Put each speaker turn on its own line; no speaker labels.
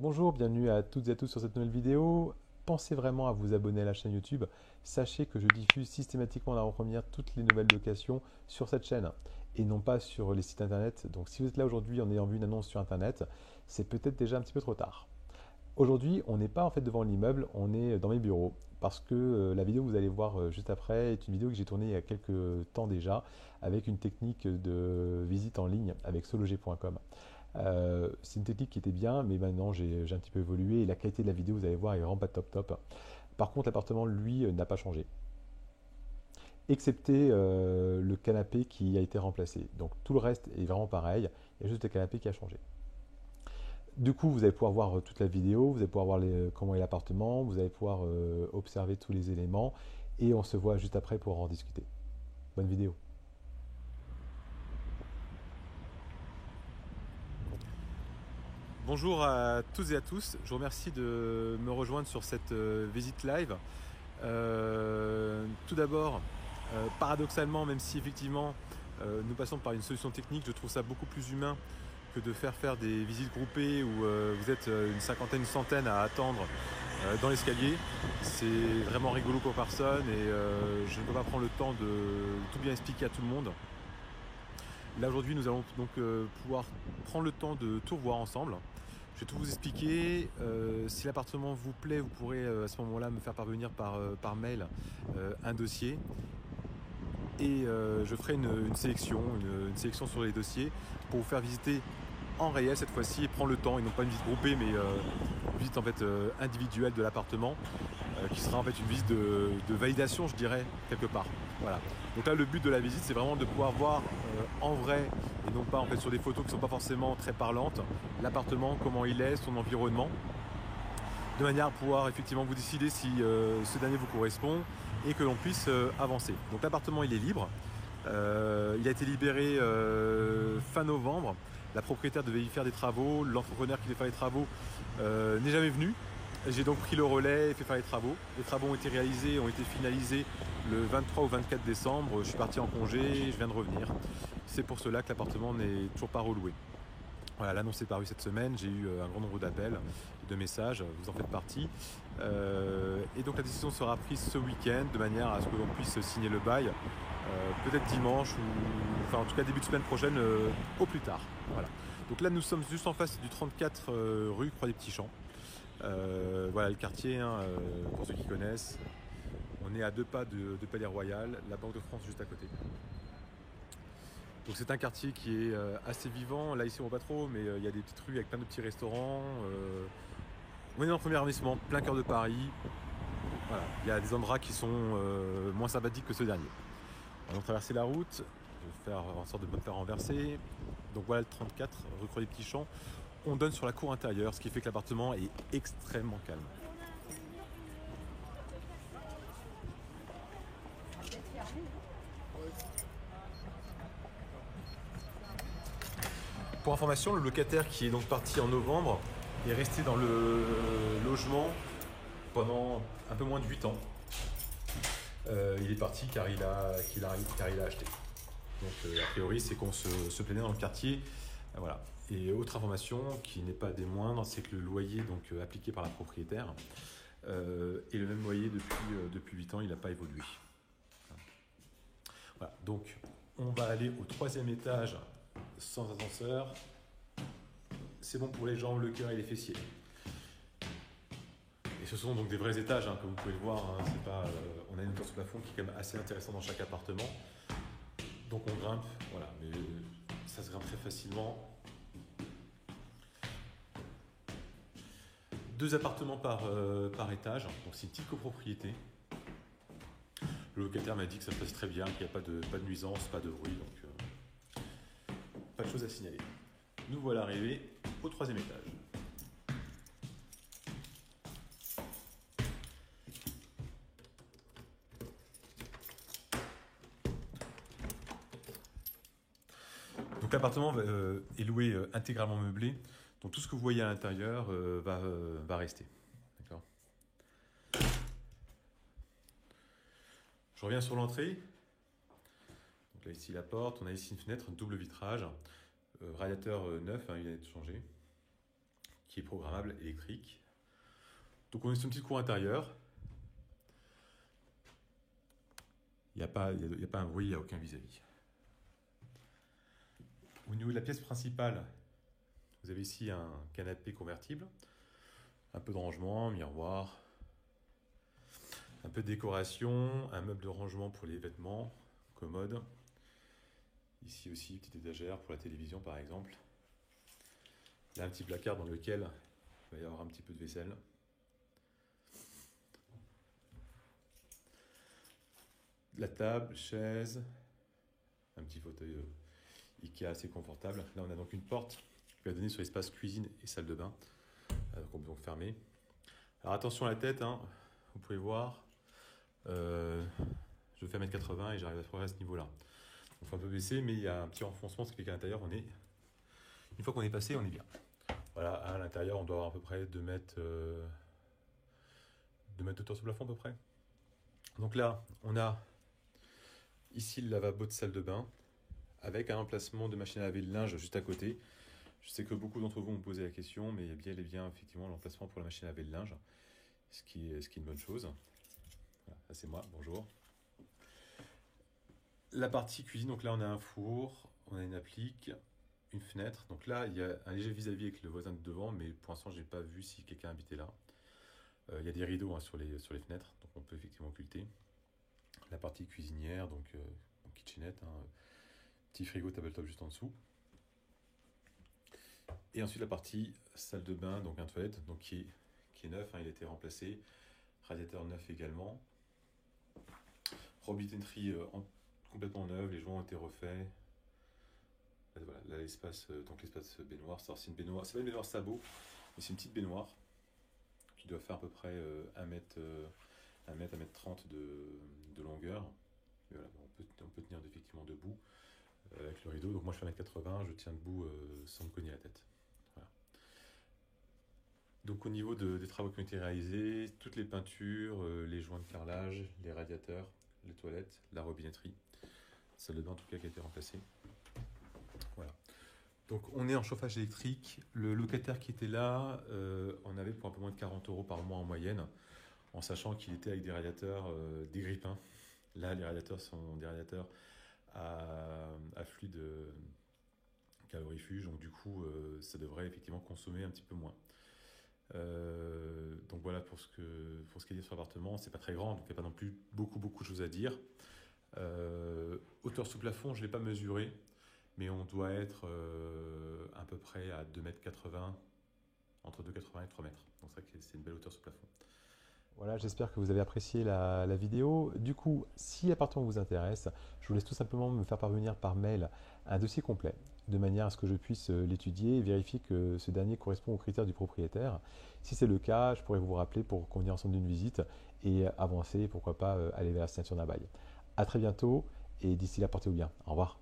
Bonjour, bienvenue à toutes et à tous sur cette nouvelle vidéo. Pensez vraiment à vous abonner à la chaîne YouTube. Sachez que je diffuse systématiquement en avant-première toutes les nouvelles locations sur cette chaîne et non pas sur les sites internet. Donc si vous êtes là aujourd'hui en ayant vu une annonce sur internet, c'est peut-être déjà un petit peu trop tard. Aujourd'hui, on n'est pas en fait devant l'immeuble, on est dans mes bureaux parce que la vidéo que vous allez voir juste après est une vidéo que j'ai tournée il y a quelques temps déjà avec une technique de visite en ligne avec sologer.com. C'est une technique qui était bien, mais maintenant j'ai un petit peu évolué et la qualité de la vidéo, vous allez voir, est vraiment pas top top. Par contre, l'appartement, lui, n'a pas changé, excepté le canapé qui a été remplacé. Donc tout le reste est vraiment pareil, il y a juste le canapé qui a changé. Du coup, vous allez pouvoir voir toute la vidéo, vous allez pouvoir voir comment est l'appartement, vous allez pouvoir observer tous les éléments et on se voit juste après pour en discuter. Bonne vidéo. Bonjour à tous et à tous, je vous remercie de me rejoindre sur cette visite live. Tout d'abord, paradoxalement, même si effectivement nous passons par une solution technique, je trouve ça beaucoup plus humain que de faire des visites groupées où vous êtes une cinquantaine, une centaine à attendre dans l'escalier. C'est vraiment rigolo pour personne et je ne peux pas prendre le temps de tout bien expliquer à tout le monde. Là aujourd'hui nous allons donc pouvoir prendre le temps de tout revoir ensemble. Je vais tout vous expliquer. Si l'appartement vous plaît, vous pourrez à ce moment-là me faire parvenir par mail un dossier. Et je ferai une sélection sur les dossiers pour vous faire visiter en réel cette fois-ci et prendre le temps, et non pas une visite groupée, mais une visite en fait individuelle de l'appartement qui sera en fait une visite de validation, je dirais, quelque part. Voilà. Donc là, le but de la visite, c'est vraiment de pouvoir voir en vrai et non pas en fait sur des photos qui ne sont pas forcément très parlantes, l'appartement, comment il est, son environnement, de manière à pouvoir effectivement vous décider si ce dernier vous correspond et que l'on puisse avancer. Donc l'appartement, il est libre. Il a été libéré fin novembre. La propriétaire devait y faire des travaux. L'entrepreneur qui devait faire les travaux n'est jamais venu. J'ai donc pris le relais et fait faire les travaux. Les travaux ont été réalisés, ont été finalisés le 23 ou 24 décembre. Je suis parti en congé, je viens de revenir. C'est pour cela que l'appartement n'est toujours pas reloué. Voilà, l'annonce est parue cette semaine, j'ai eu un grand nombre d'appels, de messages, vous en faites partie. Et donc la décision sera prise ce week-end de manière à ce que l'on puisse signer le bail, peut-être dimanche ou enfin en tout cas début de semaine prochaine au plus tard. Voilà. Donc là nous sommes juste en face du 34 rue Croix des Petits Champs. Voilà le quartier, hein, pour ceux qui connaissent. On est à 2 pas de Palais Royal, la Banque de France juste à côté. Donc c'est un quartier qui est assez vivant. Là ici on voit pas trop, mais il y a des petites rues avec plein de petits restaurants. On est dans le premier arrondissement, plein cœur de Paris. Voilà. Il y a des endroits qui sont moins sympathiques que ce dernier. On va traverser la route. Je vais faire en sorte de me faire renverser. Donc voilà le 34 rue Croix des Petits Champs. On donne sur la cour intérieure, ce qui fait que l'appartement est extrêmement calme. Pour information, le locataire qui est donc parti en novembre est resté dans le logement pendant un peu moins de 8 ans. Il est parti car il a acheté. Donc a priori c'est qu'on se plaignait dans le quartier. Voilà. Et autre information qui n'est pas des moindres, c'est que le loyer donc, appliqué par la propriétaire est le même loyer depuis 8 ans, il n'a pas évolué. Voilà. Donc on va aller au 3e étage sans ascenseur. C'est bon pour les jambes, le cœur et les fessiers. Et ce sont donc des vrais étages, hein, comme vous pouvez le voir. Hein, c'est pas, on a une hauteur sous plafond qui est quand même assez intéressante dans chaque appartement. Donc on grimpe, voilà, mais ça se grimpe très facilement. 2 appartements par étage, donc c'est une petite copropriété. Le locataire m'a dit que ça se passe très bien, qu'il n'y a pas de nuisance, pas de bruit, donc pas de choses à signaler. Nous voilà arrivés au 3e étage. Donc l'appartement est loué intégralement meublé, donc tout ce que vous voyez à l'intérieur va rester. D'accord. Je reviens sur l'entrée. Donc là ici la porte, on a ici une fenêtre, double vitrage, radiateur neuf, hein, il a été changé. qui est programmable, électrique. Donc on est sur une petite cour intérieure. Il n'y a pas un bruit, il n'y a aucun vis-à-vis. Au niveau de la pièce principale, vous avez ici un canapé convertible, un peu de rangement, miroir, un peu de décoration, un meuble de rangement pour les vêtements, commode. Ici aussi, petite étagère pour la télévision par exemple. Là, un petit placard dans lequel il va y avoir un petit peu de vaisselle. La table, chaise, un petit fauteuil Ikea assez confortable. Là, on a donc une porte qui va donner sur l'espace cuisine et salle de bain, qu'on peut donc fermer. Alors attention à la tête, hein. Vous pouvez voir, je fais 1m80 et j'arrive à peu près à ce niveau-là. Il faut un peu baisser, mais il y a un petit renfoncement, ce qui fait qu'à l'intérieur, une fois qu'on est passé, on est bien. Voilà, à l'intérieur, on doit avoir à peu près 2 mètres de hauteur sous plafond à peu près. Donc là, on a ici le lavabo de salle de bain, avec un emplacement de machine à laver le linge juste à côté. Je sais que beaucoup d'entre vous m'ont posé la question, mais il y a bien effectivement l'emplacement pour la machine à laver le linge, ce qui est une bonne chose. Voilà, ça c'est moi, bonjour. La partie cuisine, donc là on a un four, on a une applique, une fenêtre. Donc là il y a un léger vis-à-vis avec le voisin de devant, mais pour l'instant je n'ai pas vu si quelqu'un habitait là. Il y a des rideaux sur les fenêtres, donc on peut effectivement occulter. La partie cuisinière, donc kitchenette, petit frigo tabletop juste en dessous. Et ensuite la partie salle de bain, donc un toilette, donc qui est neuf, il a été remplacé. Radiateur neuf également. Robinetterie complètement neuve, les joints ont été refaits. Voilà, là l'espace baignoire, c'est une baignoire, c'est pas une baignoire sabot, mais c'est une petite baignoire qui doit faire à peu près 1 mètre 30 de longueur. Et voilà, on peut tenir effectivement debout avec le rideau. Donc moi je fais 1m80, je tiens debout sans me cogner la tête. Voilà. Donc au niveau des travaux qui ont été réalisés, toutes les peintures, les joints de carrelage, les radiateurs, les toilettes, la robinetterie, salle de bain en tout cas qui a été remplacée. Voilà. Donc on est en chauffage électrique. Le locataire qui était là, on avait pour un peu moins de 40 € par mois en moyenne, en sachant qu'il était avec des radiateurs, des grippins. Là, les radiateurs sont des radiateurs à fluide calorifuge, donc du coup, ça devrait effectivement consommer un petit peu moins. Donc voilà pour ce qui est dit sur l'appartement, c'est pas très grand, donc il n'y a pas non plus beaucoup de choses à dire. Hauteur sous plafond, je ne l'ai pas mesuré, mais on doit être à peu près à 2,80 m, entre 2,80 m et 3 mètres. Donc c'est une belle hauteur sous plafond.
Voilà, j'espère que vous avez apprécié la vidéo. Du coup, si l'appartement vous intéresse, je vous laisse tout simplement me faire parvenir par mail un dossier complet, de manière à ce que je puisse l'étudier et vérifier que ce dernier correspond aux critères du propriétaire. Si c'est le cas, je pourrais vous rappeler pour convenir ensemble d'une visite et avancer, pourquoi pas aller vers la signature d'un bail. À très bientôt et d'ici là, portez-vous bien. Au revoir.